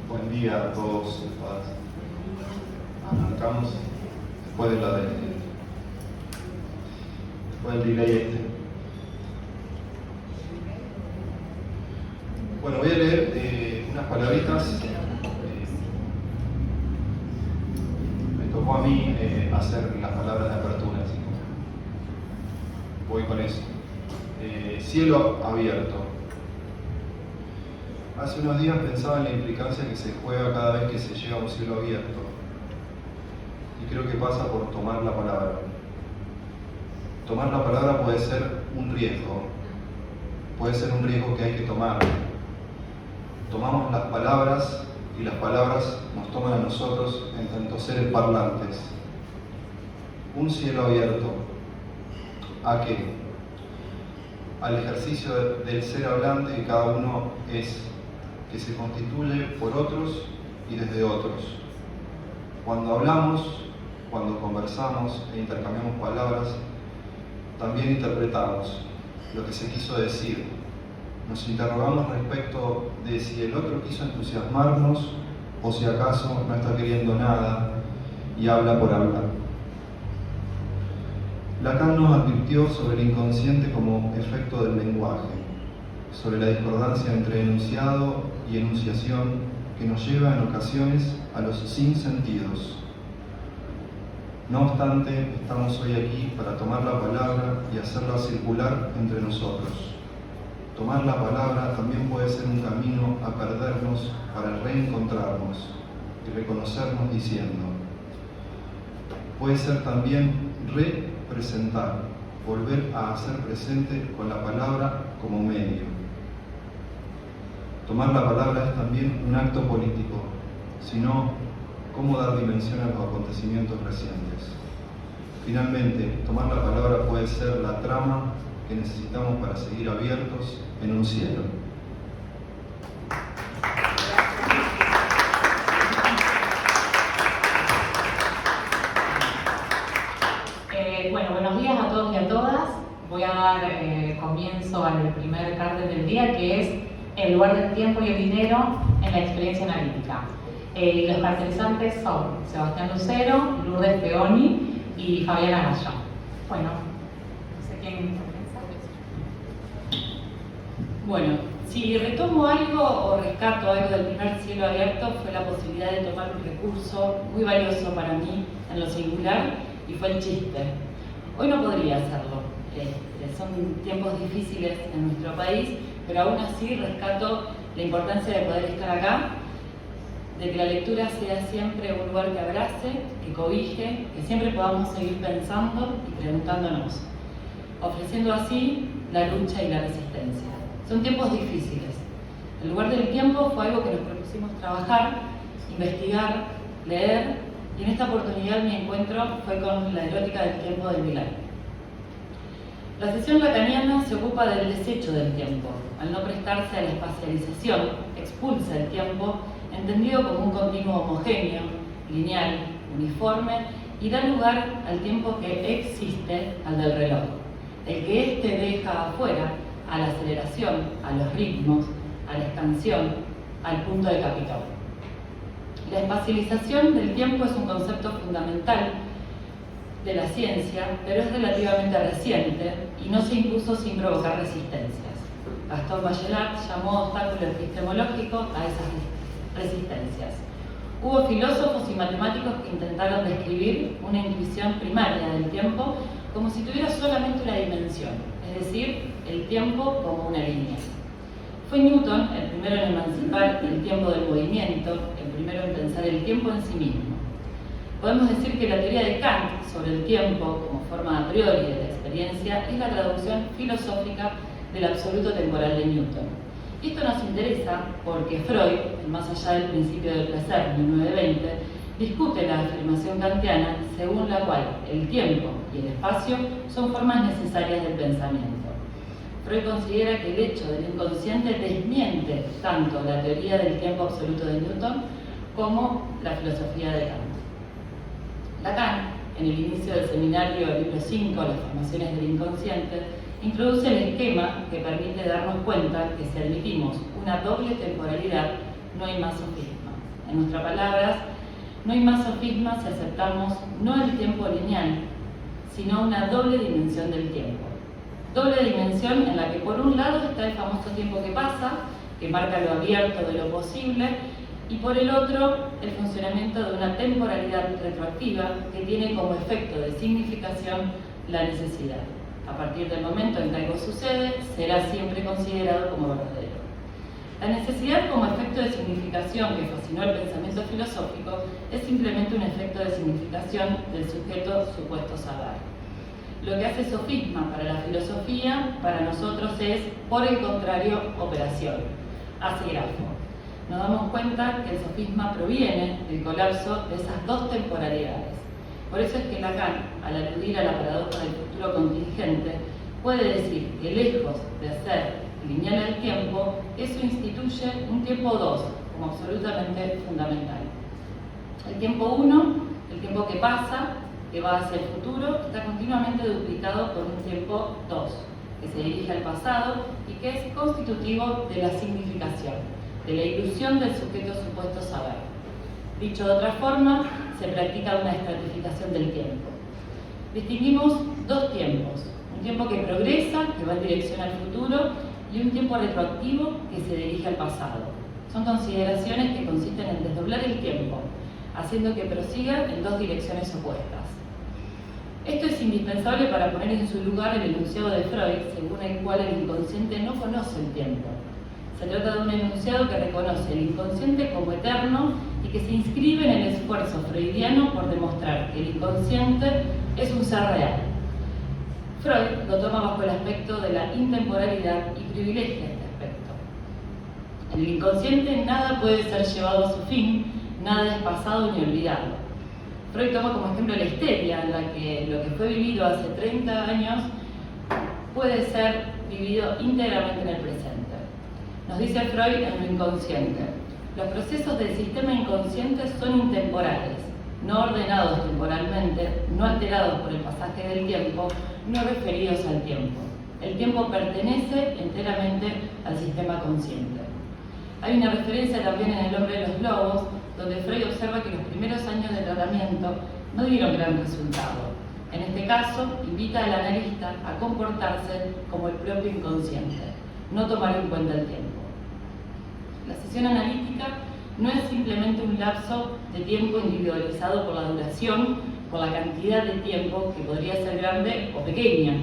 Buen día a todos y todas. Arrancamos después del delay este. Bueno, voy a leer unas palabritas. Me tocó a mí hacer las palabras de apertura, así que voy con eso. Cielo abierto. Hace unos días pensaba en la implicancia que se juega cada vez que se llega a un cielo abierto. Y creo que pasa por tomar la palabra. Tomar la palabra puede ser un riesgo. Puede ser un riesgo que hay que tomar. Tomamos las palabras y las palabras nos toman a nosotros en tanto seres parlantes. Un cielo abierto. ¿A qué? Al ejercicio del ser hablante que cada uno es, que se constituye por otros y desde otros. Cuando hablamos, cuando conversamos e intercambiamos palabras, también interpretamos lo que se quiso decir. Nos interrogamos respecto de si el otro quiso entusiasmarnos o si acaso no está queriendo nada y habla por hablar. Lacan nos advirtió sobre el inconsciente como efecto del lenguaje, sobre la discordancia entre enunciado y enunciación que nos lleva en ocasiones a los sinsentidos. No obstante, estamos hoy aquí para tomar la palabra y hacerla circular entre nosotros. Tomar la palabra también puede ser un camino a perdernos para reencontrarnos y reconocernos diciendo. Puede ser también representar, volver a hacer presente con la palabra como medio. Tomar la palabra es también un acto político, sino cómo dar dimensión a los acontecimientos recientes. Finalmente, tomar la palabra puede ser la trama que necesitamos para seguir abiertos en un cielo. Bueno, buenos días a todos y a todas. Voy a dar comienzo al primer cartel del día, que es el lugar del tiempo y el dinero en la experiencia analítica. Los cartelizantes son Sebastián Lucero, Lourdes Peoni y Fabiana Gallo. Bueno, no sé quién comienza. Bueno, si retomo algo o rescato algo del primer cielo abierto, fue la posibilidad de tomar un recurso muy valioso para mí en lo singular, y fue el chiste. Hoy no podría hacerlo. Son tiempos difíciles en nuestro país, pero aún así rescato la importancia de poder estar acá, de que la lectura sea siempre un lugar que abrace, que cobije, que siempre podamos seguir pensando y preguntándonos, ofreciendo así la lucha y la resistencia. Son tiempos difíciles. El lugar del tiempo fue algo que nos propusimos trabajar, investigar, leer, y en esta oportunidad mi encuentro fue con la erótica del tiempo de Milán. La sesión lacaniana se ocupa del desecho del tiempo. Al no prestarse a la espacialización, expulsa el tiempo, entendido como un continuo homogéneo, lineal, uniforme, y da lugar al tiempo que existe, al del reloj. El que éste deja afuera, a la aceleración, a los ritmos, a la expansión, al punto de capitón. La espacialización del tiempo es un concepto fundamental de la ciencia, pero es relativamente reciente y no se impuso sin provocar resistencias. Gastón Bachelard llamó obstáculo epistemológico a esas resistencias. Hubo filósofos y matemáticos que intentaron describir una intuición primaria del tiempo como si tuviera solamente una dimensión, es decir, el tiempo como una línea. Fue Newton el primero en emancipar el tiempo del movimiento, el primero en pensar el tiempo en sí mismo. Podemos decir que la teoría de Kant sobre el tiempo como forma a priori de la experiencia es la traducción filosófica del absoluto temporal de Newton. Y esto nos interesa porque Freud, en Más allá del principio del placer, 1920, discute la afirmación kantiana según la cual el tiempo y el espacio son formas necesarias del pensamiento. Freud considera que el hecho del inconsciente desmiente tanto la teoría del tiempo absoluto de Newton como la filosofía de Kant. Lacan, en el inicio del seminario libro 5, Las formaciones del inconsciente, introduce el esquema que permite darnos cuenta que si admitimos una doble temporalidad, no hay más sofisma. En nuestras palabras, no hay más sofisma si aceptamos no el tiempo lineal, sino una doble dimensión del tiempo. Doble dimensión en la que por un lado está el famoso tiempo que pasa, que marca lo abierto de lo posible, y por el otro el funcionamiento de una temporalidad retroactiva que tiene como efecto de significación la necesidad. A partir del momento en que algo sucede, será siempre considerado como verdadero. La necesidad como efecto de significación que fascinó el pensamiento filosófico es simplemente un efecto de significación del sujeto supuesto saber. Lo que hace sofisma para la filosofía, para nosotros es, por el contrario, operación, hace grafo. Nos damos cuenta que el sofisma proviene del colapso de esas dos temporalidades. Por eso es que Lacan, al aludir a la paradoja del futuro contingente, puede decir que lejos de hacer lineal el tiempo, eso instituye un tiempo 2 como absolutamente fundamental. El tiempo 1, el tiempo que pasa, que va hacia el futuro, está continuamente duplicado por un tiempo 2, que se dirige al pasado y que es constitutivo de la significación, de la ilusión del sujeto supuesto saber. Dicho de otra forma, se practica una estratificación del tiempo. Distinguimos dos tiempos, un tiempo que progresa, que va en dirección al futuro, y un tiempo retroactivo que se dirige al pasado. Son consideraciones que consisten en desdoblar el tiempo, haciendo que prosiga en dos direcciones opuestas. Esto es indispensable para poner en su lugar el enunciado de Freud, según el cual el inconsciente no conoce el tiempo. Se trata de un enunciado que reconoce el inconsciente como eterno y que se inscribe en el esfuerzo freudiano por demostrar que el inconsciente es un ser real. Freud lo toma bajo el aspecto de la intemporalidad y privilegia este aspecto. En el inconsciente nada puede ser llevado a su fin, nada es pasado ni olvidado. Freud toma como ejemplo la histeria, en la que lo que fue vivido hace 30 años puede ser vivido íntegramente en el presente. Nos dice Freud en lo inconsciente: los procesos del sistema inconsciente son intemporales, no ordenados temporalmente, no alterados por el pasaje del tiempo, no referidos al tiempo. El tiempo pertenece enteramente al sistema consciente. Hay una referencia también en El hombre de los globos, donde Freud observa que los primeros años de tratamiento no dieron gran resultado. En este caso, invita al analista a comportarse como el propio inconsciente, no tomar en cuenta el tiempo. La sesión analítica no es simplemente un lapso de tiempo individualizado por la duración, por la cantidad de tiempo que podría ser grande o pequeña.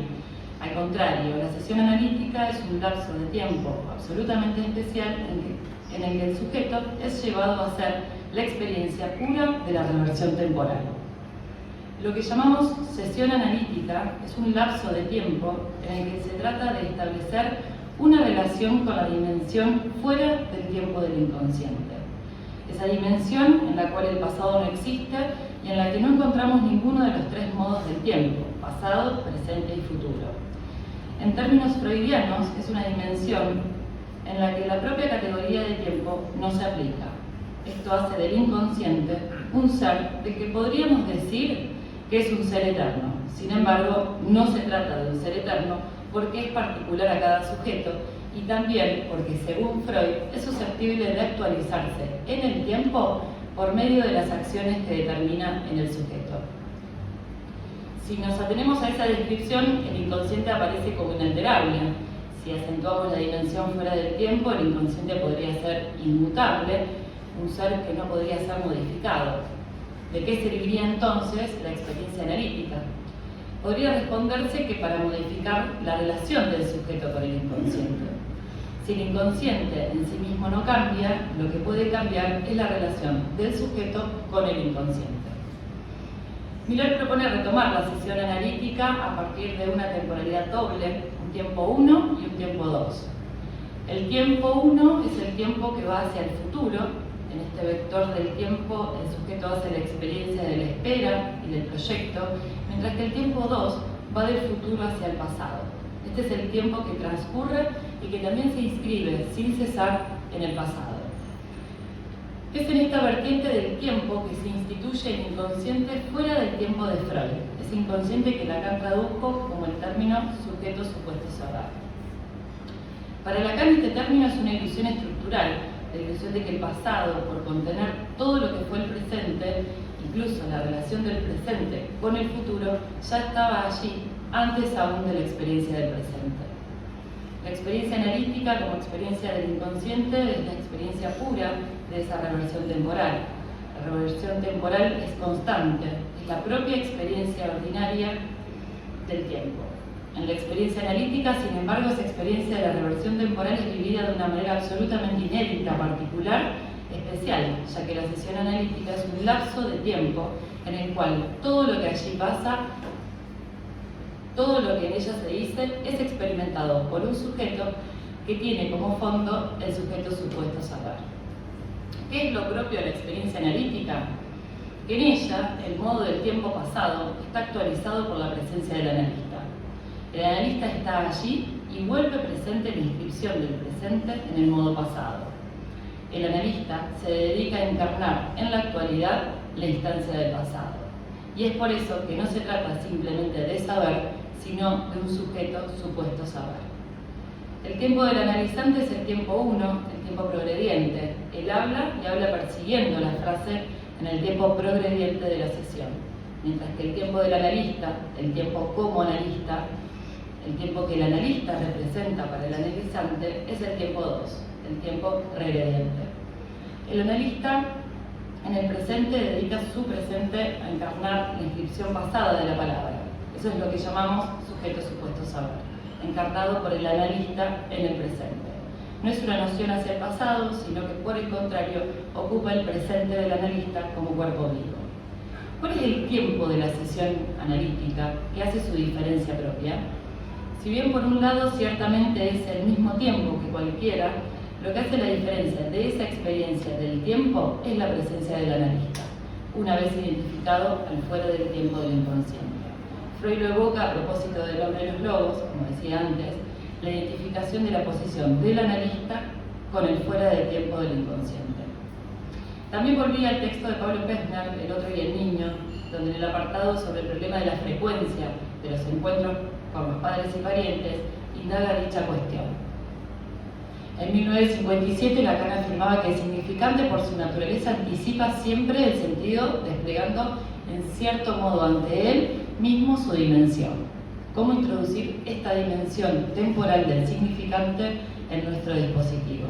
Al contrario, la sesión analítica es un lapso de tiempo absolutamente especial en el que el sujeto es llevado a hacer la experiencia pura de la reversión temporal. Lo que llamamos sesión analítica es un lapso de tiempo en el que se trata de establecer una relación con la dimensión fuera del tiempo del inconsciente. Esa dimensión en la cual el pasado no existe y en la que no encontramos ninguno de los tres modos del tiempo: pasado, presente y futuro. En términos freudianos, es una dimensión en la que la propia categoría de tiempo no se aplica. Esto hace del inconsciente un ser del que podríamos decir que es un ser eterno. Sin embargo, no se trata de un ser eterno porque es particular a cada sujeto y también porque, según Freud, es susceptible de actualizarse en el tiempo por medio de las acciones que determina en el sujeto. Si nos atenemos a esa descripción, el inconsciente aparece como inalterable. Si acentuamos la dimensión fuera del tiempo, el inconsciente podría ser inmutable, un ser que no podría ser modificado. ¿De qué serviría entonces la experiencia analítica? Podría responderse que para modificar la relación del sujeto con el inconsciente. Si el inconsciente en sí mismo no cambia, lo que puede cambiar es la relación del sujeto con el inconsciente. Miller propone retomar la sesión analítica a partir de una temporalidad doble, un tiempo 1 y un tiempo 2. El tiempo 1 es el tiempo que va hacia el futuro. En este vector del tiempo, el sujeto hace la experiencia de la espera y del proyecto, mientras que el tiempo 2 va del futuro hacia el pasado. Este es el tiempo que transcurre y que también se inscribe sin cesar en el pasado. Es en esta vertiente del tiempo que se instituye el inconsciente fuera del tiempo de Freud, ese inconsciente que Lacan tradujo como el término sujeto supuesto saber. Para Lacan este término es una ilusión estructural, la ilusión de que el pasado, por contener todo lo que fue el presente, incluso la relación del presente con el futuro, ya estaba allí antes aún de la experiencia del presente. La experiencia analítica como experiencia del inconsciente es la experiencia pura de esa reversión temporal. La reversión temporal es constante, es la propia experiencia ordinaria del tiempo. En la experiencia analítica, sin embargo, esa experiencia de la reversión temporal es vivida de una manera absolutamente inédita, particular, especial, ya que la sesión analítica es un lapso de tiempo en el cual todo lo que allí pasa, todo lo que en ella se dice, es experimentado por un sujeto que tiene como fondo el sujeto supuesto saber. ¿Qué es lo propio de la experiencia analítica? En ella, el modo del tiempo pasado está actualizado por la presencia del analista. El analista está allí y vuelve presente la inscripción del presente en el modo pasado. El analista se dedica a encarnar en la actualidad la instancia del pasado. Y es por eso que no se trata simplemente de saber, sino de un sujeto supuesto saber. El tiempo del analizante es el tiempo 1, el tiempo progrediente. Él habla y habla persiguiendo la frase en el tiempo progrediente de la sesión. Mientras que el tiempo del analista, el tiempo como analista, el tiempo que el analista representa para el analizante es el tiempo 2, el tiempo regrediente. El analista en el presente dedica su presente a encarnar la inscripción pasada de la palabra. Eso es lo que llamamos sujeto supuesto saber, encarnado por el analista en el presente. No es una noción hacia el pasado, sino que por el contrario ocupa el presente del analista como cuerpo vivo. ¿Cuál es el tiempo de la sesión analítica que hace su diferencia propia? Si bien por un lado ciertamente es el mismo tiempo que cualquiera, lo que hace la diferencia de esa experiencia del tiempo es la presencia del analista, una vez identificado al fuera del tiempo del inconsciente. Freud lo evoca a propósito del hombre y los lobos, como decía antes, la identificación de la posición del analista con el fuera del tiempo del inconsciente. También volví al texto de Pablo Pezner, El otro y el niño, donde en el apartado sobre el problema de la frecuencia de los encuentros con los padres y parientes, indaga dicha cuestión. En 1957 Lacan afirmaba que el significante por su naturaleza anticipa siempre el sentido, desplegando en cierto modo ante él mismo su dimensión. ¿Cómo introducir esta dimensión temporal del significante en nuestro dispositivo?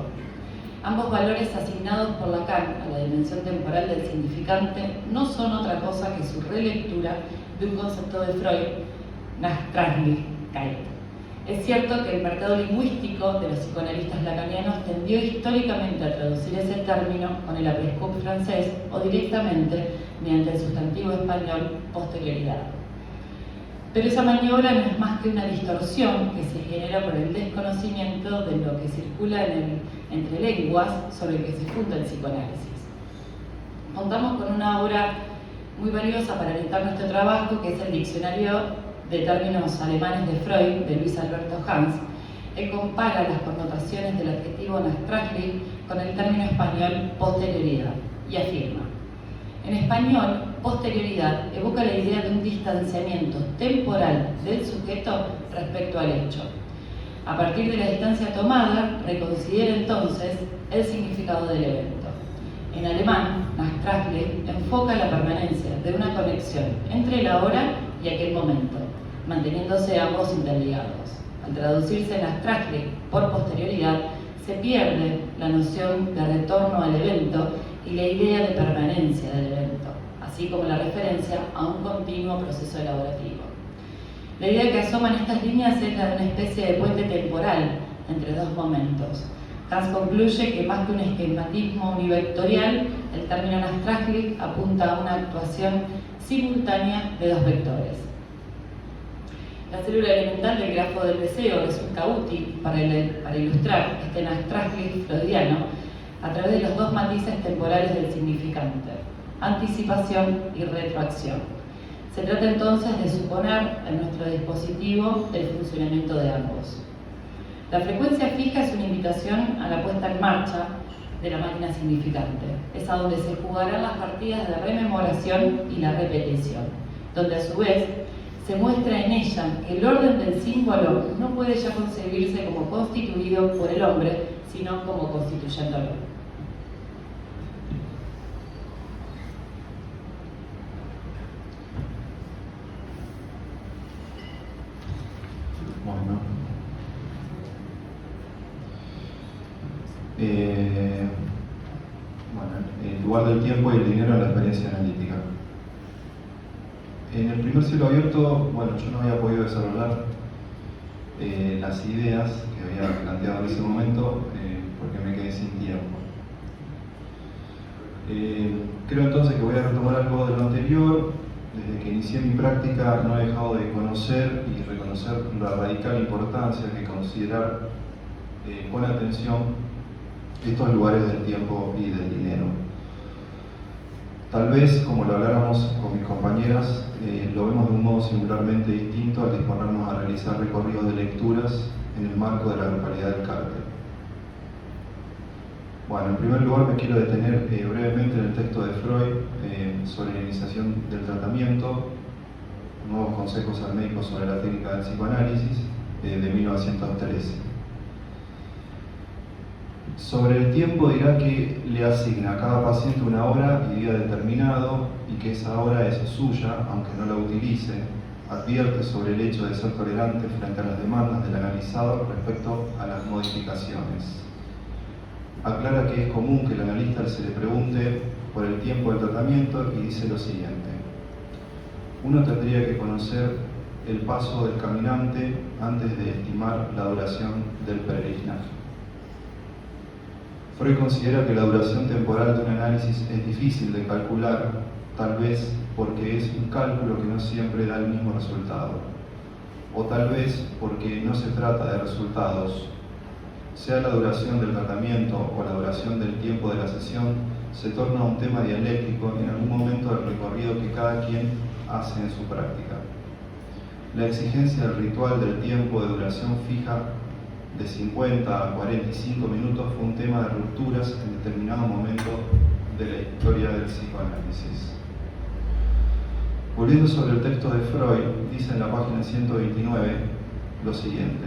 Ambos valores asignados por Lacan a la dimensión temporal del significante no son otra cosa que su relectura de un concepto de Freud, Nachtraglichkeit. Es cierto que el mercado lingüístico de los psicoanalistas lacanianos tendió históricamente a traducir ese término con el après-coup francés o directamente mediante el sustantivo español posterioridad. Pero esa maniobra no es más que una distorsión que se genera por el desconocimiento de lo que circula entre lenguas sobre el que se funda el psicoanálisis. Contamos con una obra muy valiosa para orientar nuestro trabajo, que es el Diccionario de Términos Alemanes de Freud, de Luis Alberto Hans. Él compara las connotaciones del adjetivo Nachtraglich con el término español posterioridad y afirma: en español, posterioridad evoca la idea de un distanciamiento temporal del sujeto respecto al hecho. A partir de la distancia tomada, reconsidera entonces el significado del evento. En alemán, Nachtraglich enfoca la permanencia de una conexión entre la hora y aquel momento, manteniéndose ambos interligados. Al traducirse Nachtraglich por posterioridad, se pierde la noción de retorno al evento y la idea de permanencia del evento, así como la referencia a un continuo proceso elaborativo. La idea que asoma en estas líneas es la de una especie de puente temporal entre dos momentos. Hans concluye que más que un esquematismo univectorial, el término Nachtraglich apunta a una actuación simultánea de dos vectores. La célula elemental del grafo del deseo resulta útil para ilustrar este Nachtraglich freudiano a través de los dos matices temporales del significante, anticipación y retroacción. Se trata entonces de suponer en nuestro dispositivo el funcionamiento de ambos. La frecuencia fija es una invitación a la puesta en marcha de la máquina significante. Es a donde se jugarán las partidas de rememoración y la repetición, donde a su vez se muestra en ella que el orden del símbolo no puede ya concebirse como constituido por el hombre, sino como constituyéndolo. lugar del tiempo y el dinero en la experiencia analítica. En el primer cielo abierto, bueno, yo no había podido desarrollar las ideas que había planteado en ese momento porque me quedé sin tiempo. Creo entonces que voy a retomar algo de lo anterior. Desde que inicié mi práctica no he dejado de conocer y reconocer la radical importancia que considerar con atención estos lugares del tiempo y del dinero. Tal vez, como lo habláramos con mis compañeras, lo vemos de un modo singularmente distinto al disponernos a realizar recorridos de lecturas en el marco de la grupalidad del cártel. Bueno, en primer lugar me quiero detener brevemente en el texto de Freud sobre la iniciación del tratamiento, Nuevos consejos al médico sobre la técnica del psicoanálisis, de 1913. Sobre el tiempo dirá que le asigna a cada paciente una hora y día determinado y que esa hora es suya, aunque no la utilice. Advierte sobre el hecho de ser tolerante frente a las demandas del analizado respecto a las modificaciones. Aclara que es común que el analista se le pregunte por el tiempo del tratamiento y dice lo siguiente: uno tendría que conocer el paso del caminante antes de estimar la duración del peregrinaje. Freud considera que la duración temporal de un análisis es difícil de calcular, tal vez porque es un cálculo que no siempre da el mismo resultado, o tal vez porque no se trata de resultados. Sea la duración del tratamiento o la duración del tiempo de la sesión, se torna un tema dialéctico en algún momento del recorrido que cada quien hace en su práctica. La exigencia del ritual del tiempo de duración fija de 50 a 45 minutos fue un tema de rupturas en determinado momento de la historia del psicoanálisis. Volviendo sobre el texto de Freud, dice en la página 129 lo siguiente: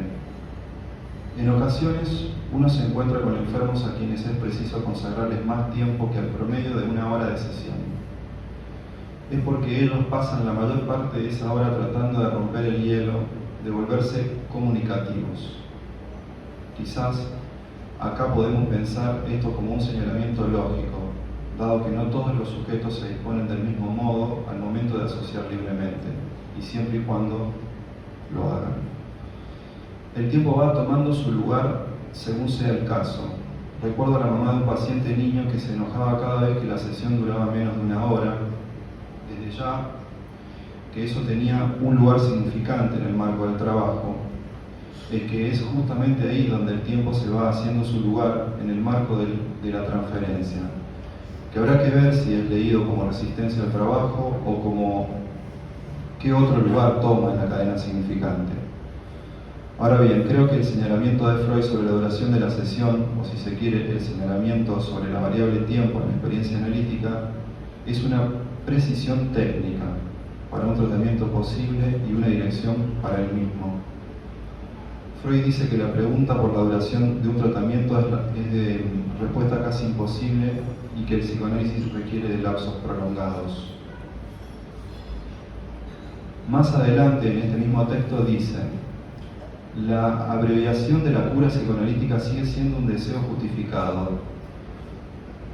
en ocasiones uno se encuentra con enfermos a quienes es preciso consagrarles más tiempo que al promedio de una hora de sesión. Es porque ellos pasan la mayor parte de esa hora tratando de romper el hielo, de volverse comunicativos. Quizás acá podemos pensar esto como un señalamiento lógico, dado que no todos los sujetos se disponen del mismo modo al momento de asociar libremente, y siempre y cuando lo hagan. El tiempo va tomando su lugar según sea el caso. Recuerdo a la mamá de un paciente niño que se enojaba cada vez que la sesión duraba menos de una hora. Desde ya que eso tenía un lugar significante en el marco del trabajo, es que es justamente ahí donde el tiempo se va haciendo su lugar en el marco de la transferencia, que habrá que ver si es leído como resistencia al trabajo o como qué otro lugar toma en la cadena significante. Ahora bien, creo que el señalamiento de Freud sobre la duración de la sesión, o si se quiere, el señalamiento sobre la variable tiempo en la experiencia analítica, es una precisión técnica para un tratamiento posible y una dirección para el mismo. Freud dice que la pregunta por la duración de un tratamiento es de respuesta casi imposible y que el psicoanálisis requiere de lapsos prolongados. Más adelante en este mismo texto dice: la abreviación de la cura psicoanalítica sigue siendo un deseo justificado.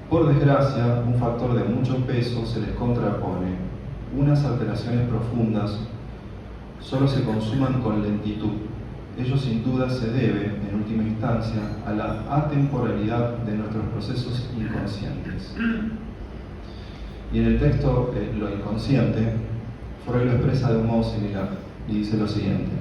Por desgracia, un factor de mucho peso se les contrapone. Unas alteraciones profundas solo se consuman con lentitud. Ello sin duda se debe, en última instancia, a la atemporalidad de nuestros procesos inconscientes. Y en el texto, lo inconsciente, Freud lo expresa de un modo similar y dice lo siguiente: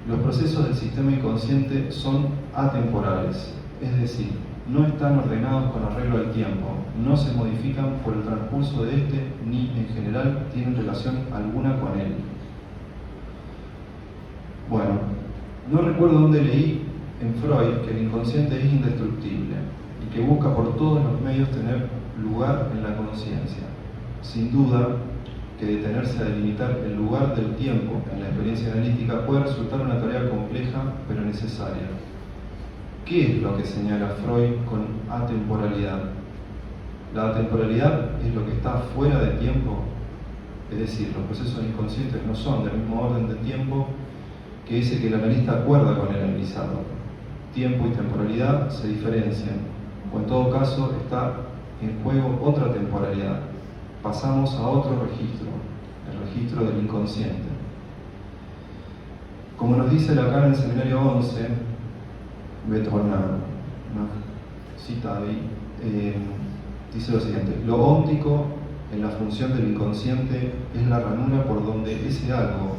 los procesos del sistema inconsciente son atemporales, es decir, no están ordenados con arreglo al tiempo, no se modifican por el transcurso de este, ni en general tienen relación alguna con él. Bueno, no recuerdo dónde leí en Freud que el inconsciente es indestructible y que busca por todos los medios tener lugar en la conciencia. Sin duda que detenerse a delimitar el lugar del tiempo en la experiencia analítica puede resultar una tarea compleja pero necesaria. ¿Qué es lo que señala Freud con atemporalidad? La atemporalidad es lo que está fuera de tiempo, es decir, los procesos inconscientes no son del mismo orden de tiempo que ese que el analista acuerda con el analizado. Tiempo y temporalidad se diferencian, o en todo caso está en juego otra temporalidad. Pasamos a otro registro, el registro del inconsciente. Como nos dice Lacan en el seminario 11, voy a tomar una cita ahí, dice lo siguiente: lo óptico en la función del inconsciente es la ranura por donde ese algo,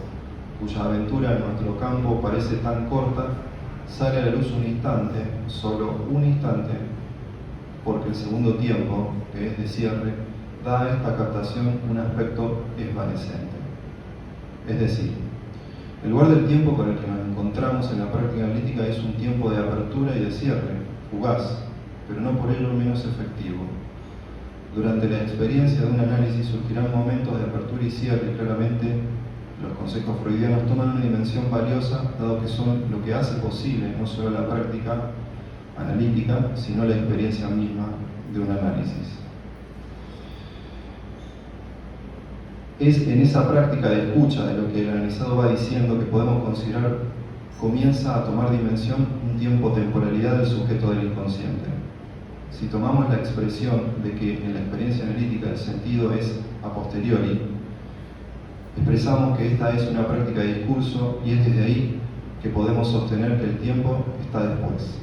cuya aventura en nuestro campo parece tan corta, sale a la luz un instante, solo un instante, porque el segundo tiempo, que es de cierre, da a esta captación un aspecto esvanecente. Es decir, el lugar del tiempo con el que nos encontramos en la práctica analítica es un tiempo de apertura y de cierre, fugaz, pero no por ello menos efectivo. Durante la experiencia de un análisis surgirán momentos de apertura y cierre, y claramente los conceptos freudianos toman una dimensión valiosa, dado que son lo que hace posible no solo la práctica analítica, sino la experiencia misma de un análisis. Es en esa práctica de escucha de lo que el analizado va diciendo que podemos considerar comienza a tomar dimensión un tiempo-temporalidad del sujeto del inconsciente. Si tomamos la expresión de que en la experiencia analítica el sentido es a posteriori, expresamos que esta es una práctica de discurso y es desde ahí que podemos sostener que el tiempo está después.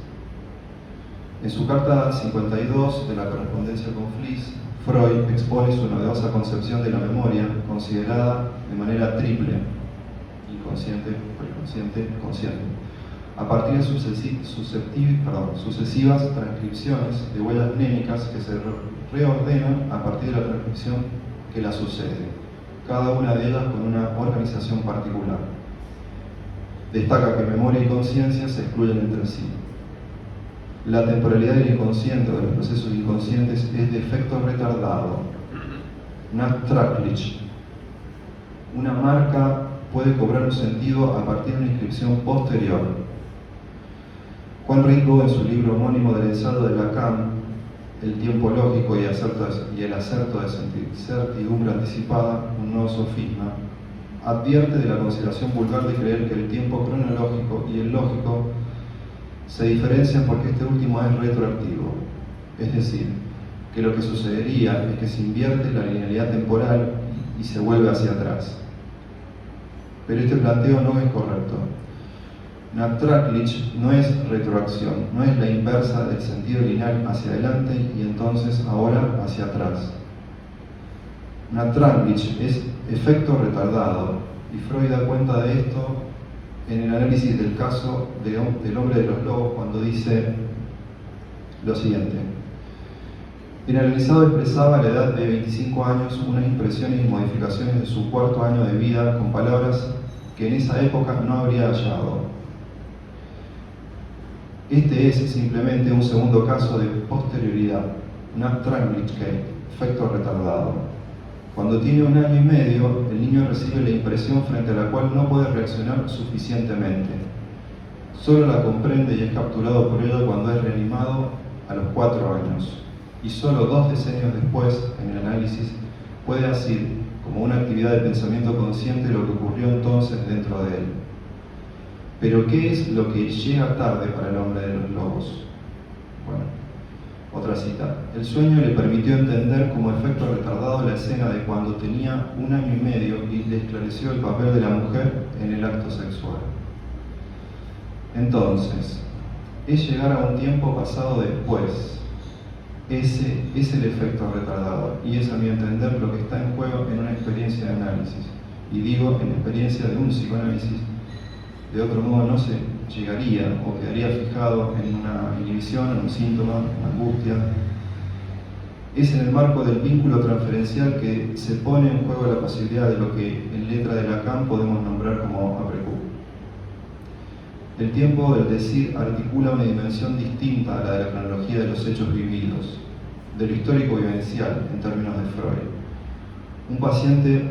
En su carta 52 de la correspondencia con Fliss, Freud expone su novedosa concepción de la memoria, considerada de manera triple, inconsciente, preconsciente, consciente, a partir de sucesivas transcripciones de huellas mnémicas que se reordenan a partir de la transcripción que la sucede, cada una de ellas con una organización particular. Destaca que memoria y conciencia se excluyen entre sí. La temporalidad del inconsciente o de los procesos inconscientes es de efecto retardado, Nachtracklich. Una marca puede cobrar un sentido a partir de una inscripción posterior. Juan Rico, en su libro homónimo del ensayo de Lacan, El tiempo lógico y el acerto de certidumbre anticipada, un nuevo sofisma, advierte de la consideración vulgar de creer que el tiempo cronológico y el lógico se diferencian porque este último es retroactivo, es decir, que lo que sucedería es que se invierte la linealidad temporal y se vuelve hacia atrás. Pero este planteo no es correcto. Nachtracklich no es retroacción, no es la inversa del sentido lineal hacia adelante y entonces ahora hacia atrás. Nachtracklich es efecto retardado y Freud da cuenta de esto en el análisis del caso del hombre de los lobos cuando dice lo siguiente: el analizado expresaba a la edad de 25 años unas impresiones y modificaciones de su cuarto año de vida con palabras que en esa época no habría hallado. Este es simplemente un segundo caso de posterioridad, Nachtracklichkeit, efecto retardado. Cuando tiene 1 año y medio, el niño recibe la impresión frente a la cual no puede reaccionar suficientemente. Solo la comprende y es capturado por ella cuando es reanimado a los 4 años. Y solo 2 decenios después, en el análisis, puede asir como una actividad de pensamiento consciente lo que ocurrió entonces dentro de él. Pero ¿qué es lo que llega tarde para el hombre de los lobos? Bueno, otra cita. El sueño le permitió entender como efecto retardado la escena de cuando tenía 1 año y medio y le esclareció el papel de la mujer en el acto sexual. Entonces, es llegar a un tiempo pasado después. Ese es el efecto retardado y es, a mi entender, lo que está en juego en una experiencia de análisis. Y digo, en experiencia de un psicoanálisis, de otro modo no se llegaría o quedaría fijado en una inhibición, en un síntoma, en angustia. Es en el marco del vínculo transferencial que se pone en juego la posibilidad de lo que en letra de Lacan podemos nombrar como après-coup. El tiempo del decir articula una dimensión distinta a la de la cronología de los hechos vividos, de lo histórico vivencial en términos de Freud. Un paciente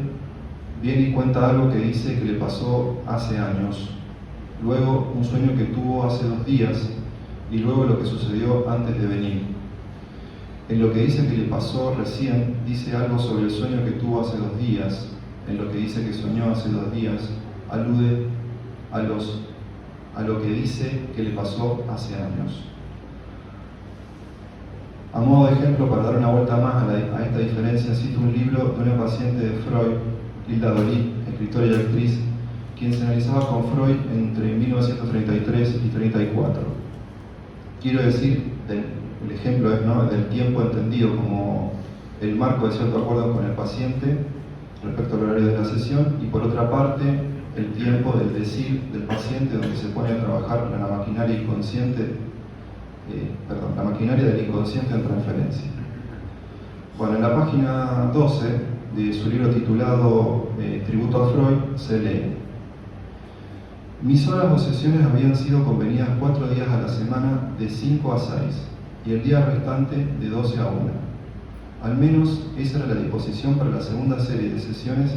viene y cuenta algo que dice que le pasó hace años, luego un sueño que tuvo hace 2 días y luego lo que sucedió antes de venir. En lo que dice que le pasó recién, dice algo sobre el sueño que tuvo hace 2 días. En lo que dice que soñó hace 2 días, alude a lo que dice que le pasó hace años. A modo de ejemplo, para dar una vuelta más a esta diferencia, cito un libro de una paciente de Freud, Hilda Dorit, escritora y actriz, quien se analizaba con Freud entre 1933 y 1934. Quiero decir, el ejemplo es, ¿no?, del tiempo entendido como el marco de cierto acuerdo con el paciente respecto al horario de la sesión, y por otra parte, el tiempo del decir del paciente, donde se pone a trabajar la maquinaria inconsciente, la maquinaria del inconsciente en transferencia. Bueno, en la página 12 de su libro titulado Tributo a Freud se lee: mis horas o sesiones habían sido convenidas 4 días a la semana de 5 a 6 y el día restante de 12 a 1. Al menos esa era la disposición para la segunda serie de sesiones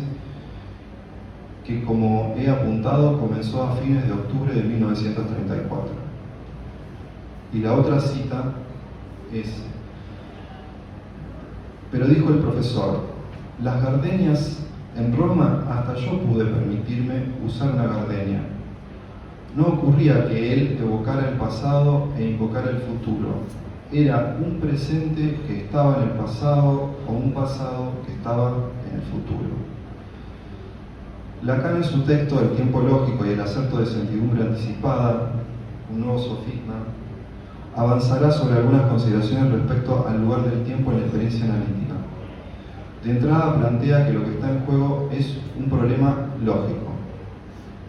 que, como he apuntado, comenzó a fines de octubre de 1934. Y la otra cita es: pero dijo el profesor, las gardenias en Roma hasta yo pude permitirme usar una gardenia. No ocurría que él evocara el pasado e invocara el futuro. Era un presente que estaba en el pasado o un pasado que estaba en el futuro. Lacan, en su texto El tiempo lógico y el acerto de certidumbre anticipada, un nuevo sofisma, avanzará sobre algunas consideraciones respecto al lugar del tiempo en la experiencia analítica. De entrada plantea que lo que está en juego es un problema lógico.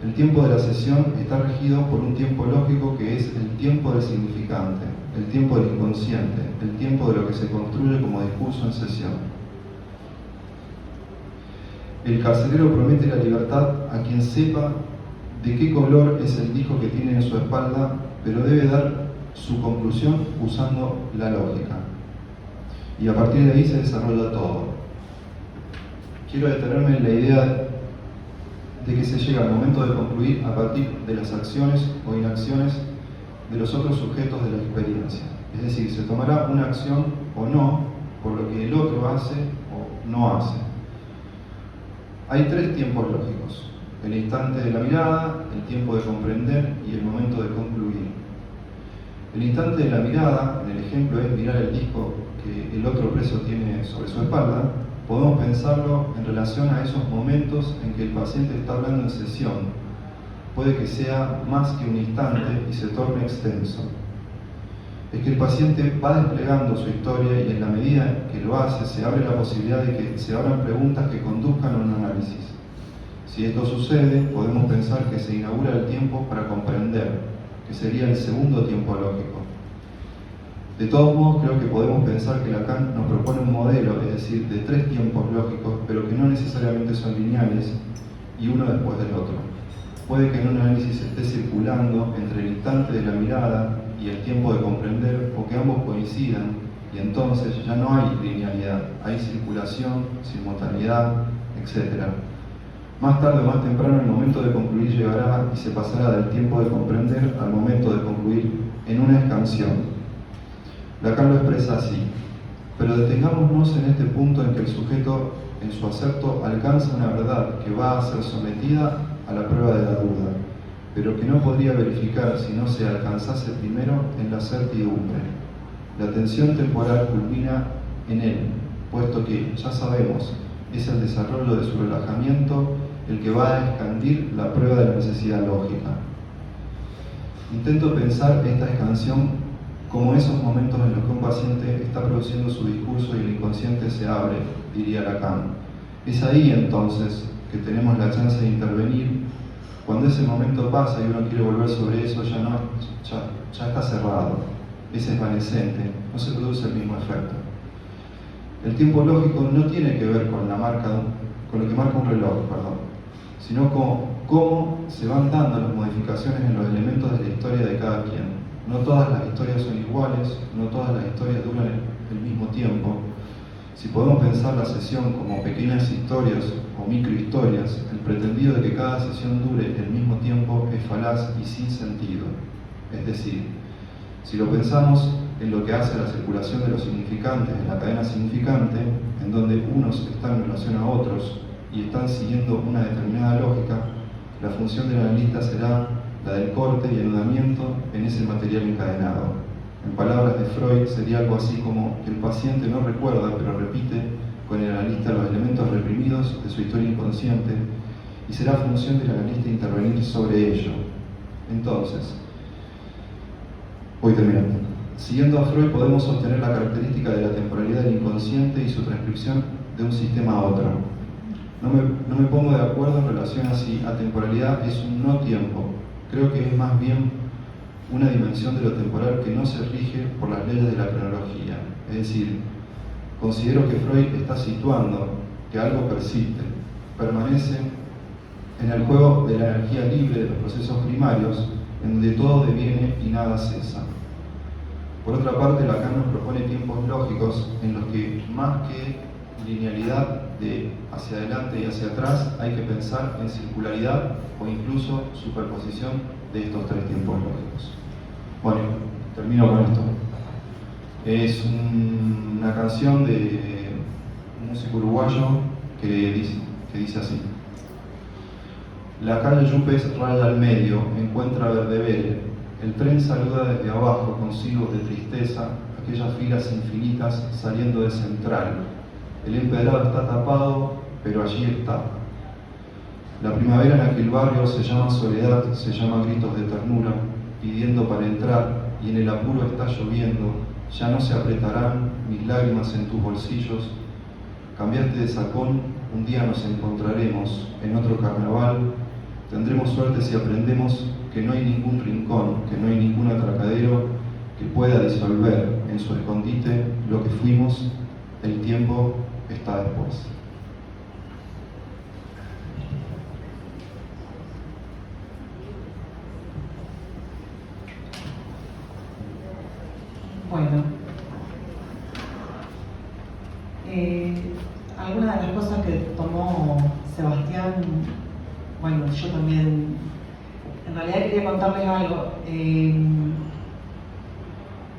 El tiempo de la sesión está regido por un tiempo lógico que es el tiempo del significante, el tiempo del inconsciente, el tiempo de lo que se construye como discurso en sesión. El carcelero promete la libertad a quien sepa de qué color es el disco que tiene en su espalda, pero debe dar su conclusión usando la lógica. Y a partir de ahí se desarrolla todo. Quiero detenerme en la idea de que se llega al momento de concluir a partir de las acciones o inacciones de los otros sujetos de la experiencia. Es decir, se tomará una acción o no por lo que el otro hace o no hace. Hay 3 tiempos lógicos: el instante de la mirada, el tiempo de comprender y el momento de concluir. El instante de la mirada, en el ejemplo, es mirar el disco que el otro preso tiene sobre su espalda. Podemos pensarlo en relación a esos momentos en que el paciente está hablando en sesión. Puede que sea más que un instante y se torne extenso. Es que el paciente va desplegando su historia y en la medida que lo hace se abre la posibilidad de que se abran preguntas que conduzcan a un análisis. Si esto sucede, podemos pensar que se inaugura el tiempo para comprender, que sería el segundo tiempo lógico. De todos modos, creo que podemos pensar que Lacan nos propone un modelo, es decir, de 3 tiempos lógicos, pero que no necesariamente son lineales y uno después del otro. Puede que en un análisis esté circulando entre el instante de la mirada y el tiempo de comprender, o que ambos coincidan, y entonces ya no hay linealidad, hay circulación, simultaneidad, etc. Más tarde o más temprano el momento de concluir llegará y se pasará del tiempo de comprender al momento de concluir en una escansión. Lacan lo expresa así: pero detengámonos en este punto en que el sujeto, en su acerto, alcanza una verdad que va a ser sometida a la prueba de la duda, pero que no podría verificar si no se alcanzase primero en la certidumbre. La tensión temporal culmina en él, puesto que, ya sabemos, es el desarrollo de su relajamiento el que va a expandir la prueba de la necesidad lógica. Intento pensar esta expansión como esos momentos en los que un paciente está produciendo su discurso y el inconsciente se abre, diría Lacan. Es ahí entonces que tenemos la chance de intervenir. Cuando ese momento pasa y uno quiere volver sobre eso, ya está cerrado, es evanescente, no se produce el mismo efecto. El tiempo lógico no tiene que ver con lo que marca un reloj, sino con cómo se van dando las modificaciones en los elementos de la historia de cada quien. No todas las historias son iguales, no todas las historias duran el mismo tiempo. Si podemos pensar la sesión como pequeñas historias o microhistorias, el pretendido de que cada sesión dure el mismo tiempo es falaz y sin sentido. Es decir, si lo pensamos en lo que hace a la circulación de los significantes en la cadena significante, en donde unos están en relación a otros y están siguiendo una determinada lógica, la función del analista será la del corte y anudamiento en ese material encadenado. En palabras de Freud, sería algo así como que el paciente no recuerda, pero repite con el analista los elementos reprimidos de su historia inconsciente y será función del analista intervenir sobre ello. Entonces, voy terminando. Siguiendo a Freud, podemos sostener la característica de la temporalidad del inconsciente y su transcripción de un sistema a otro. No me pongo de acuerdo en relación a si atemporalidad es un no tiempo. Creo que es más bien una dimensión de lo temporal que no se rige por las leyes de la cronología. Es decir, considero que Freud está situando que algo persiste, permanece en el juego de la energía libre de los procesos primarios, en donde todo deviene y nada cesa. Por otra parte, Lacan nos propone tiempos lógicos en los que, más que linealidad de hacia adelante y hacia atrás, hay que pensar en circularidad o incluso superposición de estos tres tiempos lógicos. Bueno, termino con esto. Es una canción de un músico uruguayo que dice así: la calle Yupes raya al medio, encuentra Verdevere. El tren saluda desde abajo con silbos de tristeza, aquellas filas infinitas saliendo de Central. El empedrado está tapado, pero allí está. La primavera en aquel barrio se llama soledad, se llama gritos de ternura, pidiendo para entrar, y en el apuro está lloviendo. Ya no se apretarán mis lágrimas en tus bolsillos. Cambiaste de sacón, un día nos encontraremos en otro carnaval. Tendremos suerte si aprendemos que no hay ningún rincón, que no hay ningún atracadero que pueda disolver en su escondite lo que fuimos. El tiempo está después. Bueno, algunas de las cosas que tomó Sebastián, bueno, yo también, en realidad quería contarles algo.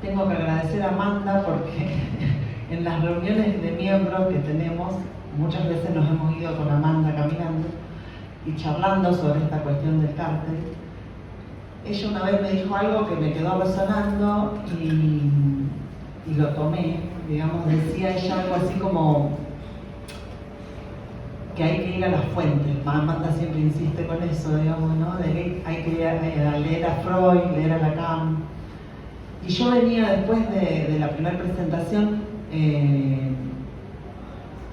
Tengo que agradecer a Amanda porque en las reuniones de miembros que tenemos, muchas veces nos hemos ido con Amanda caminando y charlando sobre esta cuestión del cártel. Ella una vez me dijo algo que me quedó resonando y lo tomé, digamos, decía ella algo así como que hay que ir a las fuentes. Amanda siempre insiste con eso, digamos, ¿no? De que hay que leer a Freud, leer a Lacan. Y yo venía después de la primera presentación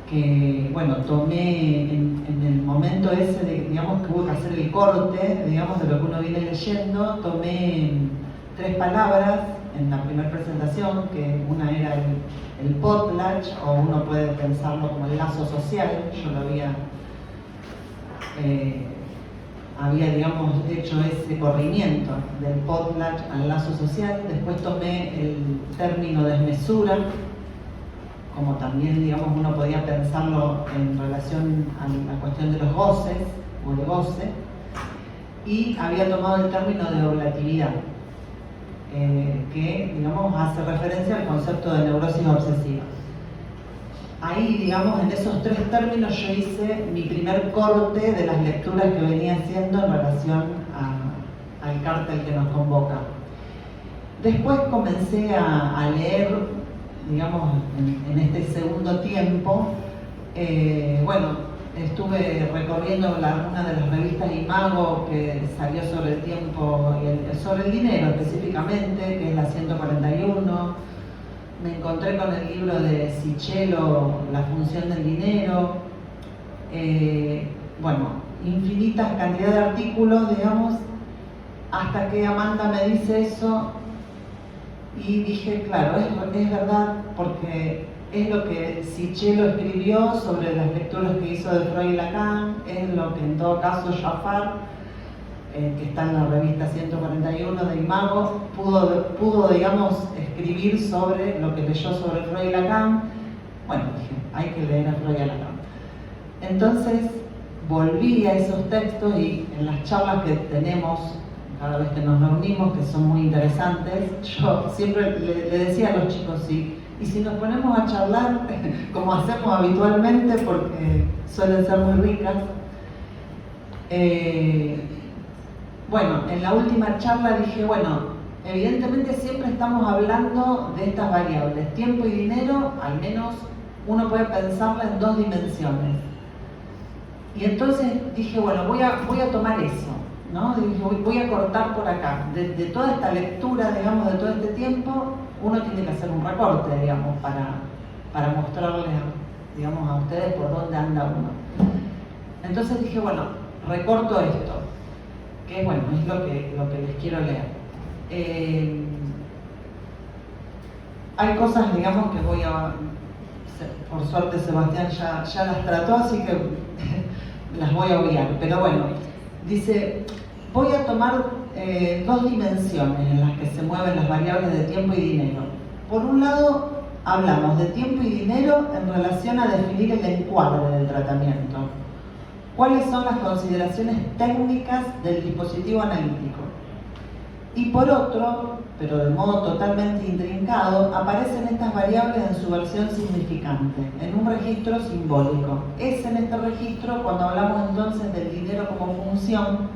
que, bueno, tomé en el momento ese de, digamos, que hubo que hacer el corte, digamos, de lo que uno viene leyendo, tomé 3 palabras en la primera presentación, que una era el potlatch, o uno puede pensarlo como el lazo social. Yo lo había, digamos, hecho ese corrimiento del potlatch al lazo social. Después tomé el término desmesura, como también, digamos, uno podía pensarlo en relación a la cuestión de los goces, o el goce, y había tomado el término de oblatividad, que, digamos, hace referencia al concepto de neurosis obsesiva. Ahí, digamos, en esos 3 términos yo hice mi primer corte de las lecturas que venía haciendo en relación al cártel que nos convoca. Después comencé a leer, digamos, en este segundo tiempo, bueno, estuve recorriendo una de las revistas Imago que salió sobre el tiempo, sobre el dinero específicamente, que es la 141. Me encontré con el libro de Sichelo, La función del dinero. Bueno, infinitas cantidad de artículos, digamos, hasta que Amanda me dice eso y dije, claro, es verdad, porque es lo que Sichelo escribió sobre las lecturas que hizo de Freud y Lacan, es lo que en todo caso Jafar, que está en la revista 141 de Imago, pudo, digamos, escribir sobre lo que leyó sobre Freud y Lacan. Bueno, dije, hay que leer a Freud y a Lacan. Entonces volví a esos textos y en las charlas que tenemos cada vez que nos reunimos, que son muy interesantes, yo siempre le decía a los chicos, sí, y si nos ponemos a charlar, como hacemos habitualmente, porque suelen ser muy ricas. Bueno, en la última charla dije, bueno, evidentemente siempre estamos hablando de estas variables, tiempo y dinero, al menos uno puede pensarla en dos dimensiones. Y entonces dije, bueno, voy a tomar eso, ¿no? Dije, voy a cortar por acá. De toda esta lectura, digamos, de todo este tiempo, uno tiene que hacer un recorte, digamos, para mostrarles, digamos, a ustedes por dónde anda uno. Entonces dije, bueno, recorto esto, que bueno, es lo que les quiero leer. Hay cosas, digamos, que por suerte Sebastián ya las trató, así que las voy a obviar, pero bueno, dice, voy a tomar dos dimensiones en las que se mueven las variables de tiempo y dinero. Por un lado, hablamos de tiempo y dinero en relación a definir el encuadre del tratamiento. ¿Cuáles son las consideraciones técnicas del dispositivo analítico? Y por otro, pero de modo totalmente intrincado, aparecen estas variables en su versión significante, en un registro simbólico. Es en este registro cuando hablamos entonces del dinero como función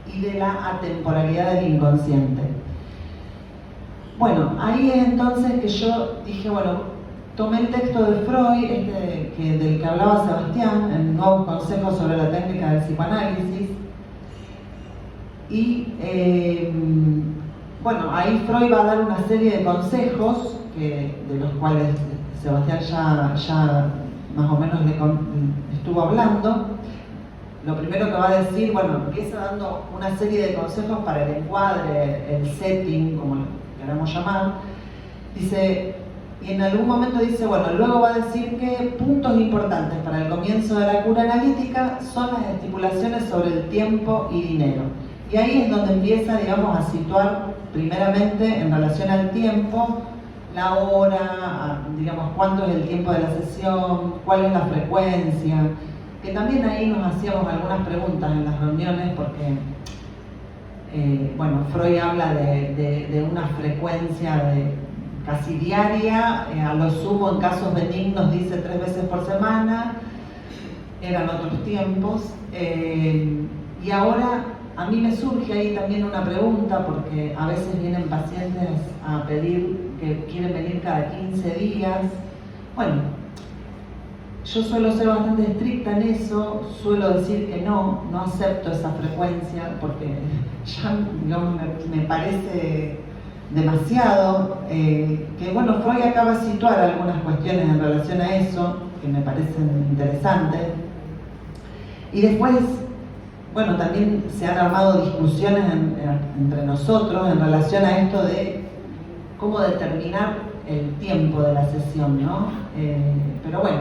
y de la atemporalidad del inconsciente. Bueno, ahí es entonces que yo dije, bueno, tomé el texto de Freud, del que hablaba Sebastián, en Nuevos Consejos sobre la técnica del psicoanálisis, y bueno, ahí Freud va a dar una serie de consejos de los cuales Sebastián ya más o menos le estuvo hablando. Lo primero que va a decir, bueno, empieza dando una serie de consejos para el encuadre, el setting, como lo queramos llamar. Dice, y en algún momento dice, bueno, luego va a decir que puntos importantes para el comienzo de la cura analítica son las estipulaciones sobre el tiempo y dinero. Y ahí es donde empieza, digamos, a situar primeramente en relación al tiempo, la hora, digamos, cuánto es el tiempo de la sesión, cuál es la frecuencia, que también ahí nos hacíamos algunas preguntas en las reuniones porque, bueno, Freud habla de una frecuencia casi diaria, a lo sumo en casos benignos dice 3 veces por semana, eran otros tiempos, y ahora a mí me surge ahí también una pregunta porque a veces vienen pacientes a pedir que quieren venir cada 15 días. Bueno, yo suelo ser bastante estricta en eso, suelo decir que no acepto esa frecuencia porque ya me parece demasiado, que bueno, Freud acaba de situar algunas cuestiones en relación a eso que me parecen interesantes. Y después, bueno, también se han armado discusiones entre nosotros en relación a esto de cómo determinar el tiempo de la sesión, ¿no? Pero bueno,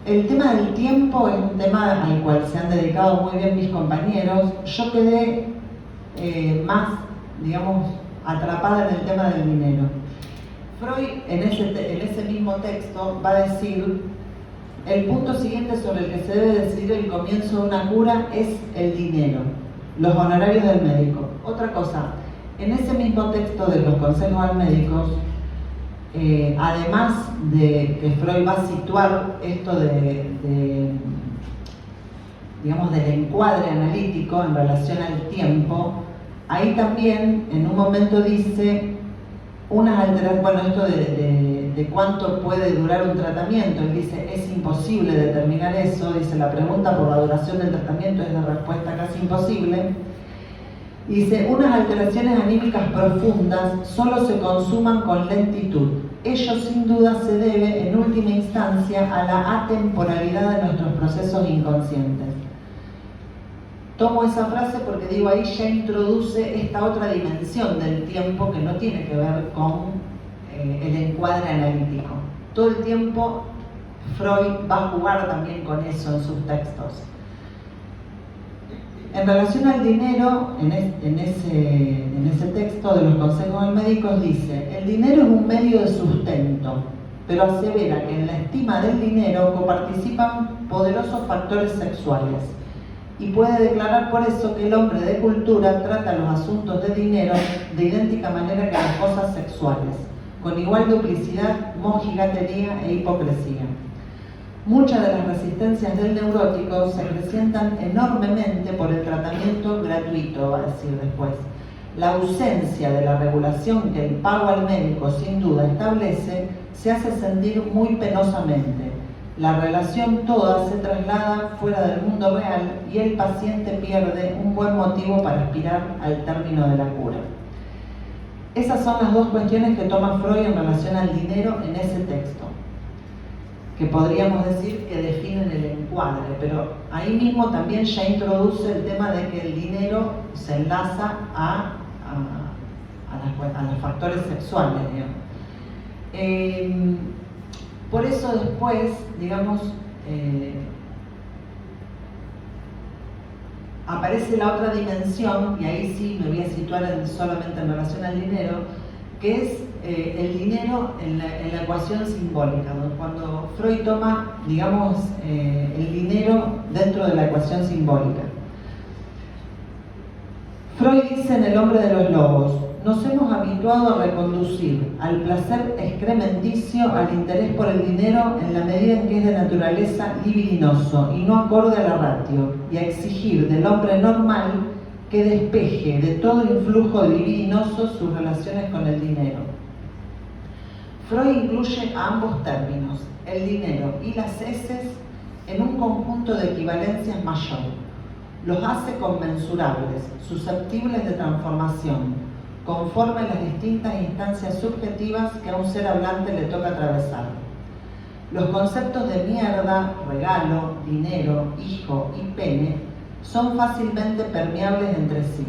el tema del tiempo es un tema al cual se han dedicado muy bien mis compañeros. Yo quedé más, digamos, atrapada en el tema del dinero. Freud, en ese mismo texto, va a decir: el punto siguiente sobre el que se debe decidir el comienzo de una cura es el dinero, los honorarios del médico. Otra cosa, en ese mismo texto de los consejos al médico, además de que Freud va a situar esto digamos, del encuadre analítico en relación al tiempo, ahí también en un momento dice unas alteraciones, bueno, esto de cuánto puede durar un tratamiento. Él dice, es imposible determinar eso, dice, la pregunta por la duración del tratamiento es de respuesta casi imposible. Y dice, unas alteraciones anímicas profundas solo se consuman con lentitud. Ello sin duda se debe, en última instancia, a la atemporalidad de nuestros procesos inconscientes. Tomo esa frase porque digo, ahí ya introduce esta otra dimensión del tiempo que no tiene que ver con el encuadre analítico. Todo el tiempo Freud va a jugar también con eso en sus textos. En relación al dinero, en ese texto de los consejos al médico dice: el dinero es un medio de sustento, pero asevera que en la estima del dinero coparticipan poderosos factores sexuales. Y puede declarar por eso que el hombre de cultura trata los asuntos de dinero de idéntica manera que las cosas sexuales, con igual duplicidad, mojigatería e hipocresía. Muchas de las resistencias del neurótico se acrecientan enormemente por el tratamiento gratuito, va a decir después. La ausencia de la regulación que el pago al médico sin duda establece se hace sentir muy penosamente. La relación toda se traslada fuera del mundo real y el paciente pierde un buen motivo para aspirar al término de la cura. Esas son las dos cuestiones que toma Freud en relación al dinero en ese texto, que podríamos decir que definen el encuadre, pero ahí mismo también ya introduce el tema de que el dinero se enlaza a los factores sexuales, digamos. Por eso después, digamos, aparece la otra dimensión, y ahí sí me voy a situar solamente en relación al dinero, que es el dinero en la ecuación simbólica, ¿no? Cuando Freud toma, digamos, el dinero dentro de la ecuación simbólica. Freud dice en El hombre de los lobos: nos hemos habituado a reconducir al placer excrementicio al interés por el dinero en la medida en que es de naturaleza libidinoso y no acorde a la ratio, y a exigir del hombre normal que despeje de todo influjo libidinoso sus relaciones con el dinero. Freud incluye a ambos términos, el dinero y las heces, en un conjunto de equivalencias mayor. Los hace conmensurables, susceptibles de transformación, conforme a las distintas instancias subjetivas que a un ser hablante le toca atravesar. Los conceptos de mierda, regalo, dinero, hijo y pene son fácilmente permeables entre sí.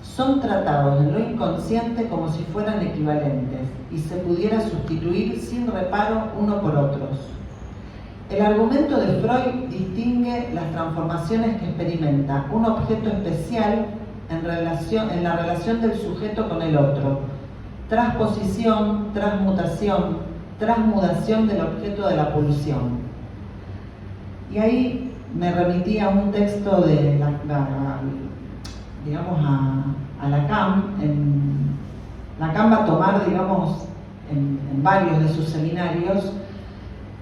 Son tratados en lo inconsciente como si fueran equivalentes y se pudiera sustituir sin reparo uno por otros. El argumento de Freud distingue las transformaciones que experimenta un objeto especial en la relación del sujeto con el otro: transposición, transmutación, transmudación del objeto de la pulsión. Y ahí me remití a un texto de Lacan. Lacan va a tomar, digamos, en varios de sus seminarios.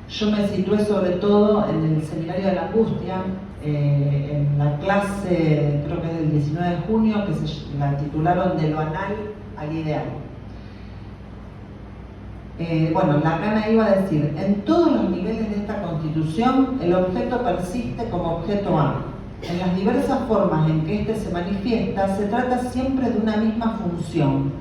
Yo me situé sobre todo en el seminario de la angustia, en la clase, creo que es del 19 de junio, que se la titularon De lo anal al ideal. Lacan iba a decir: en todos los niveles de esta constitución, el objeto persiste como objeto A. En las diversas formas en que éste se manifiesta, se trata siempre de una misma función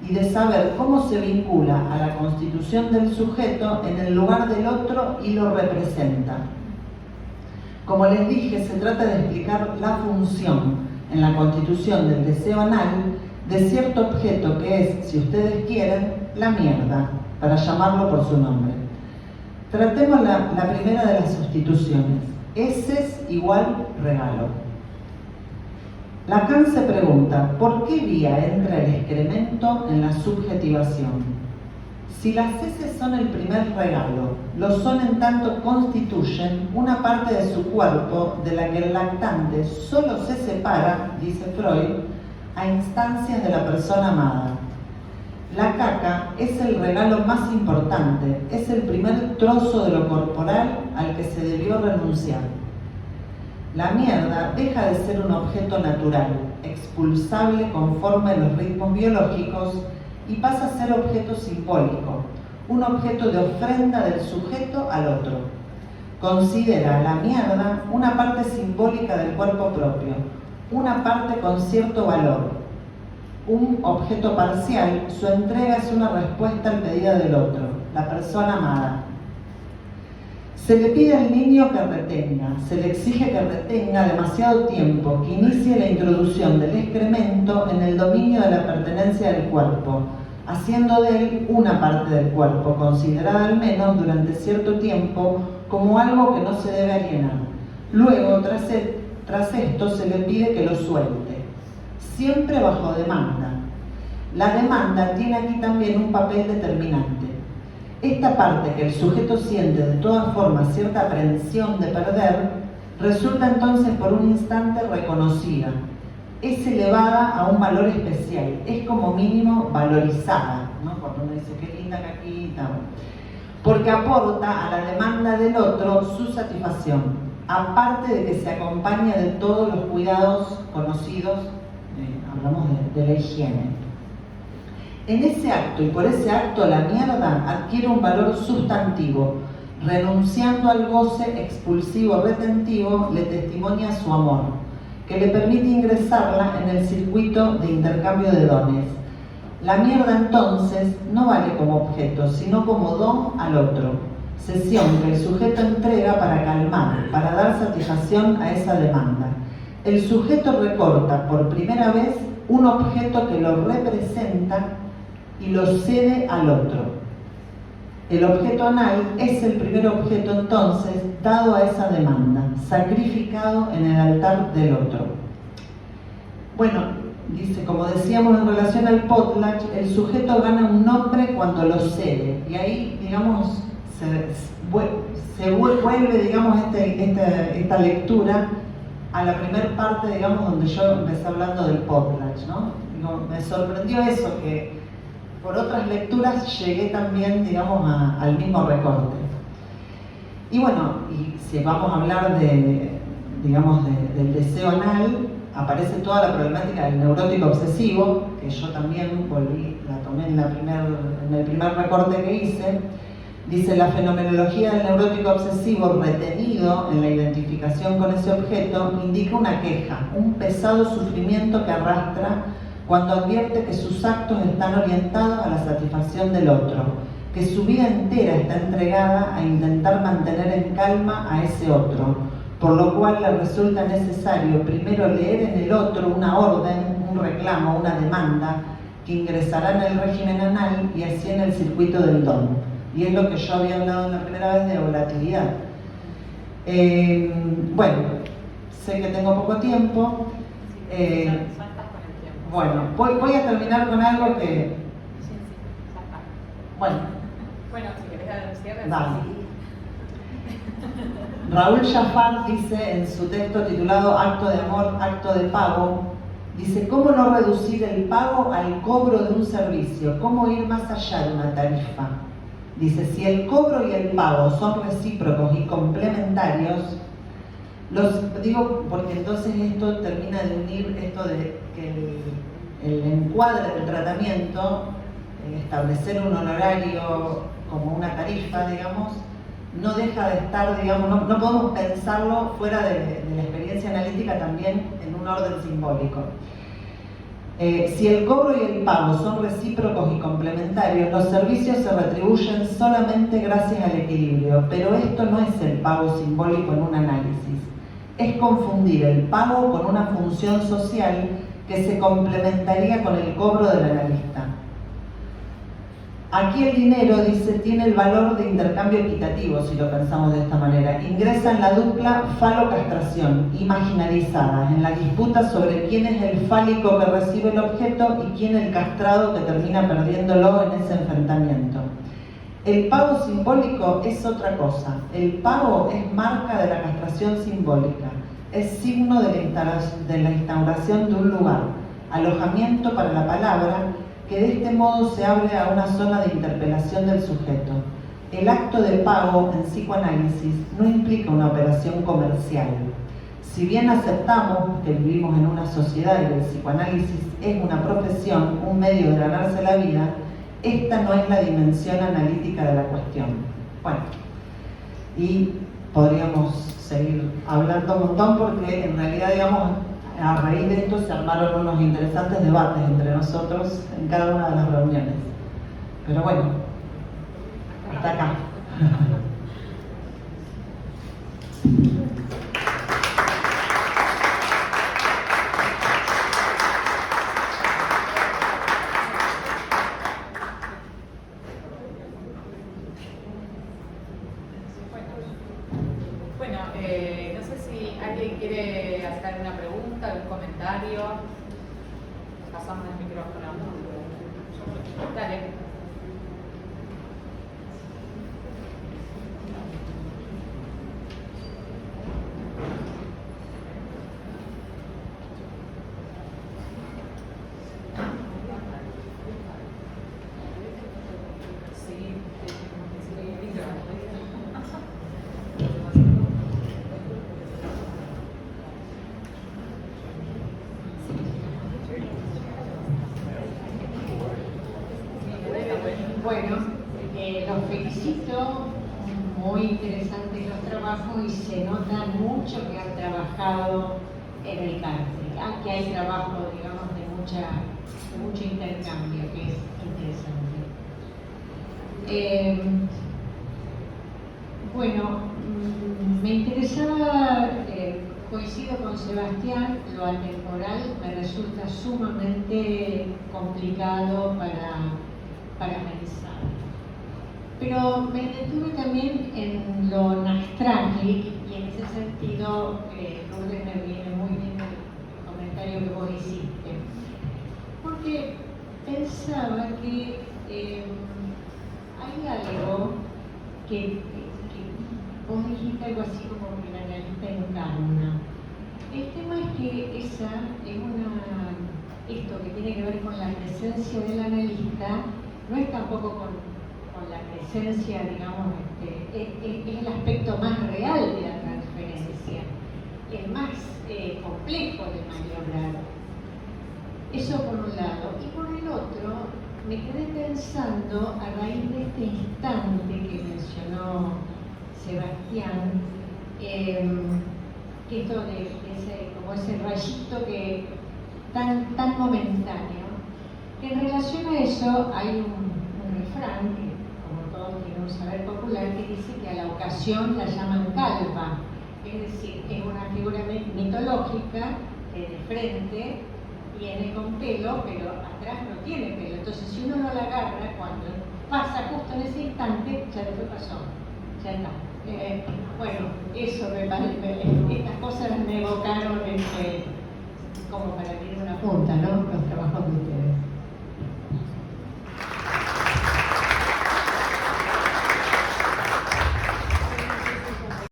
y de saber cómo se vincula a la constitución del sujeto en el lugar del otro y lo representa. Como les dije, se trata de explicar la función en la constitución del deseo anal de cierto objeto que es, si ustedes quieren, la mierda, para llamarlo por su nombre. Tratemos la primera de las sustituciones. Heces igual regalo. Lacan se pregunta: ¿por qué vía entra el excremento en la subjetivación? Si las heces son el primer regalo, lo son en tanto constituyen una parte de su cuerpo de la que el lactante solo se separa, dice Freud, a instancias de la persona amada. La caca es el regalo más importante, es el primer trozo de lo corporal al que se debió renunciar. La mierda deja de ser un objeto natural, expulsable conforme a los ritmos biológicos, y pasa a ser objeto simbólico, un objeto de ofrenda del sujeto al otro. Considera la mierda una parte simbólica del cuerpo propio, una parte con cierto valor. Un objeto parcial, su entrega es una respuesta al pedido del otro, la persona amada. Se le pide al niño que retenga, se le exige que retenga demasiado tiempo, que inicie la introducción del excremento en el dominio de la pertenencia del cuerpo, haciendo de él una parte del cuerpo, considerada al menos durante cierto tiempo como algo que no se debe alienar. Luego, tras esto, se le pide que lo suelte, siempre bajo demanda. La demanda tiene aquí también un papel determinante. Esta parte que el sujeto siente de todas formas cierta aprehensión de perder, resulta entonces por un instante reconocida. Es elevada a un valor especial, es como mínimo valorizada, ¿no? Cuando uno dice qué linda caquita. porque aporta a la demanda del otro su satisfacción, aparte de que se acompaña de todos los cuidados conocidos, hablamos de la higiene. En ese acto y por ese acto la mierda adquiere un valor sustantivo, renunciando al goce expulsivo retentivo, le testimonia su amor, que le permite ingresarla en el circuito de intercambio de dones. La mierda entonces no vale como objeto, sino como don al otro, cesión que el sujeto entrega para calmar, para dar satisfacción a esa demanda. El sujeto recorta por primera vez un objeto que lo representa y lo cede al otro. El objeto anal es el primer objeto entonces dado a esa demanda, sacrificado en el altar del otro. Bueno, dice, como decíamos en relación al potlatch, el sujeto gana un nombre cuando lo cede, y ahí, digamos, se vuelve, digamos, esta lectura a la primera parte, digamos, donde yo empecé hablando del potlatch, ¿no? Digo, me sorprendió eso, que por otras lecturas llegué también, digamos, al mismo recorte. Y bueno, y si vamos a hablar digamos, del deseo anal, aparece toda la problemática del neurótico obsesivo, que yo también la tomé en el primer recorte que hice. Dice, la fenomenología del neurótico obsesivo retenido en la identificación con ese objeto indica una queja, un pesado sufrimiento que arrastra cuando advierte que sus actos están orientados a la satisfacción del otro, que su vida entera está entregada a intentar mantener en calma a ese otro, por lo cual le resulta necesario primero leer en el otro una orden, un reclamo, una demanda, que ingresará en el régimen anal y así en el circuito del don. Y es lo que yo había hablado en la primera vez de volatilidad. Bueno, sé que tengo poco tiempo. Bueno, voy a terminar con algo que... Bueno, si querés dar un cierre. dale. Raúl Jafar dice en su texto titulado Acto de amor, acto de pago, dice, ¿cómo no reducir el pago al cobro de un servicio? ¿Cómo ir más allá de una tarifa? Dice, si el cobro y el pago son recíprocos y complementarios, digo porque entonces esto termina de unir esto de que el encuadre del tratamiento, establecer un honorario como una tarifa, digamos, no deja de estar, digamos, no podemos pensarlo fuera de la experiencia analítica también en un orden simbólico. Si el cobro y el pago son recíprocos y complementarios, los servicios se retribuyen solamente gracias al equilibrio, pero esto no es el pago simbólico en un análisis. Es confundir el pago con una función social que se complementaría con el cobro del analista. Aquí el dinero, dice, tiene el valor de intercambio equitativo, si lo pensamos de esta manera. Ingresa en la dupla falo-castración, imaginarizada, en la disputa sobre quién es el fálico que recibe el objeto y quién el castrado que termina perdiéndolo en ese enfrentamiento. El pago simbólico es otra cosa. El pago es marca de la castración simbólica. Es signo de la instauración de un lugar, alojamiento para la palabra, que de este modo se abre a una zona de interpelación del sujeto. El acto de pago en psicoanálisis no implica una operación comercial. Si bien aceptamos que vivimos en una sociedad y el psicoanálisis es una profesión, un medio de ganarse la vida, esta no es la dimensión analítica de la cuestión. Bueno, y podríamos seguir hablando un montón porque en realidad, digamos, a raíz de esto se armaron unos interesantes debates entre nosotros en cada una de las reuniones. Pero bueno, hasta acá. Bueno, no sé si alguien quiere hacer alguna pregunta, algún comentario. Pasamos el micrófono. Dale. Sí, Los felicito, muy interesantes los trabajos y se nota mucho que han trabajado en el cárcel. Aquí hay trabajo, digamos, de mucho intercambio, que es interesante. Bueno, me interesaba, coincido con Sebastián, lo atemporal me resulta sumamente complicado para pensar. Pero me detuve también en lo nastrali y en ese sentido, Lourdes, me viene muy bien el comentario que vos hiciste. Porque pensaba que hay algo que vos dijiste algo así como que el analista encarna. El tema es que esa es esto que tiene que ver con la presencia del analista, no es tampoco con la presencia, digamos, es el aspecto más real de la transferencia, el más complejo de maniobrar. Eso por un lado. Y por el otro, me quedé pensando a raíz de este instante que mencionó Sebastián, que esto como ese rayito que tan momentáneo, que en relación a eso hay un refrán que, como todos tienen un saber popular, que dice que a la ocasión la llaman calva, es decir, es una figura mitológica que de frente viene con pelo, pero atrás no tiene pelo. Entonces, si uno no la agarra, cuando pasa justo en ese instante, ya después pasó, ya está. Bueno, eso estas cosas me evocaron como para abrir una punta, ¿no? Los trabajos de ustedes.